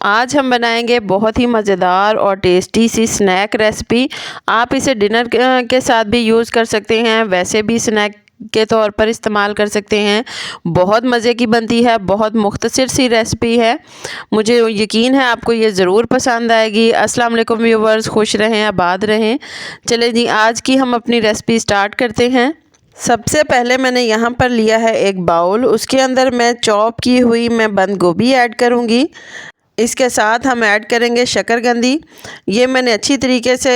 आज हम बनाएंगे बहुत ही मज़ेदार और टेस्टी सी स्नैक रेसिपी। आप इसे डिनर के साथ भी यूज़ कर सकते हैं, वैसे भी स्नैक के तौर पर इस्तेमाल कर सकते हैं। बहुत मज़े की बनती है, बहुत मुख्तसर सी रेसिपी है। मुझे यकीन है आपको ये ज़रूर पसंद आएगी। अस्सलाम वालेकुम व्यूवर्स, खुश रहें, आबाद रहें। चलें जी, आज की हम अपनी रेसिपी स्टार्ट करते हैं। सबसे पहले मैंने यहाँ पर लिया है एक बाउल, उसके अंदर मैं चॉप की हुई बंद गोभी ऐड करूँगी। इसके साथ हम ऐड करेंगे शकरकंदी। ये मैंने अच्छी तरीके से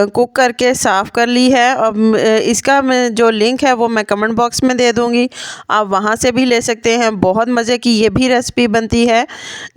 कुक करके साफ़ कर ली है। अब इसका जो लिंक है वो मैं कमेंट बॉक्स में दे दूँगी, आप वहाँ से भी ले सकते हैं। बहुत मज़े की ये भी रेसिपी बनती है।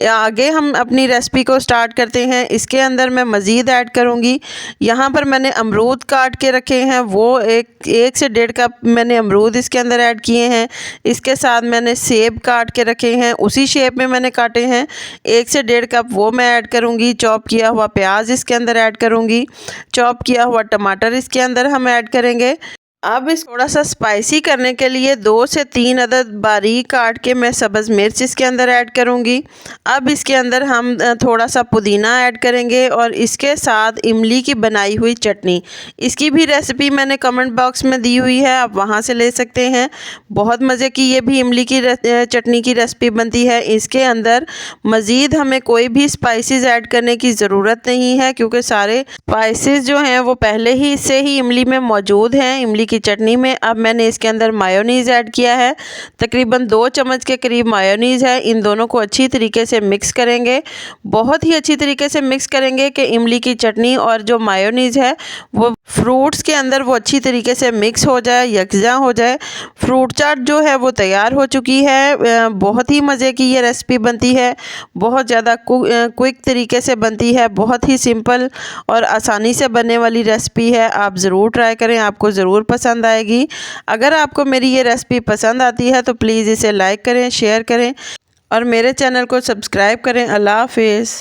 आगे हम अपनी रेसिपी को स्टार्ट करते हैं। इसके अंदर मैं मज़ीद ऐड करूँगी, यहाँ पर मैंने अमरूद काट के रखे हैं, वो एक से 1.5 कप मैंने अमरूद इसके अंदर ऐड किए हैं। इसके साथ मैंने सेब काट के रखे हैं, उसी शेप में मैंने काटे हैं। 1 से 1.5 कप वो मैं ऐड करूँगी। चॉप किया हुआ प्याज इसके अंदर ऐड करूँगी। चॉप किया हुआ टमाटर इसके अंदर हम ऐड करेंगे। अब इस थोड़ा सा स्पाइसी करने के लिए 2 से 3 अदद बारीक काट के मैं सब्ज़ मिर्च इसके अंदर ऐड करूँगी। अब इसके अंदर हम थोड़ा सा पुदीना ऐड करेंगे और इसके साथ इमली की बनाई हुई चटनी। इसकी भी रेसिपी मैंने कमेंट बॉक्स में दी हुई है, आप वहाँ से ले सकते हैं। बहुत मज़े की ये भी इमली की चटनी की रेसिपी बनती है। इसके अंदर मज़ीद हमें कोई भी स्पाइसेस ऐड करने की ज़रूरत नहीं है, क्योंकि सारे स्पाइसेस जो हैं वो पहले ही से ही इमली में मौजूद हैं, इमली की चटनी में। अब मैंने इसके अंदर मायोनीज़ ऐड किया है, तकरीबन 2 चम्मच के करीब मायोनीज़ है। इन दोनों को अच्छी तरीके से मिक्स करेंगे, बहुत ही अच्छी तरीके से मिक्स करेंगे कि इमली की चटनी और जो मायोनीज़ है वो फ्रूट्स के अंदर वो अच्छी तरीके से मिक्स हो जाए, यकजा हो जाए। फ्रूट चाट जो है वो तैयार हो चुकी है। बहुत ही मज़े की ये रेसिपी बनती है, बहुत ज़्यादा क्विक तरीके से बनती है, बहुत ही सिंपल और आसानी से बनने वाली रेसिपी है। आप ज़रूर ट्राई करें, आपको ज़रूर पसंद आएगी। अगर आपको मेरी ये रेसिपी पसंद आती है तो प्लीज़ इसे लाइक करें, शेयर करें और मेरे चैनल को सब्सक्राइब करें। अल्लाह हाफिज़।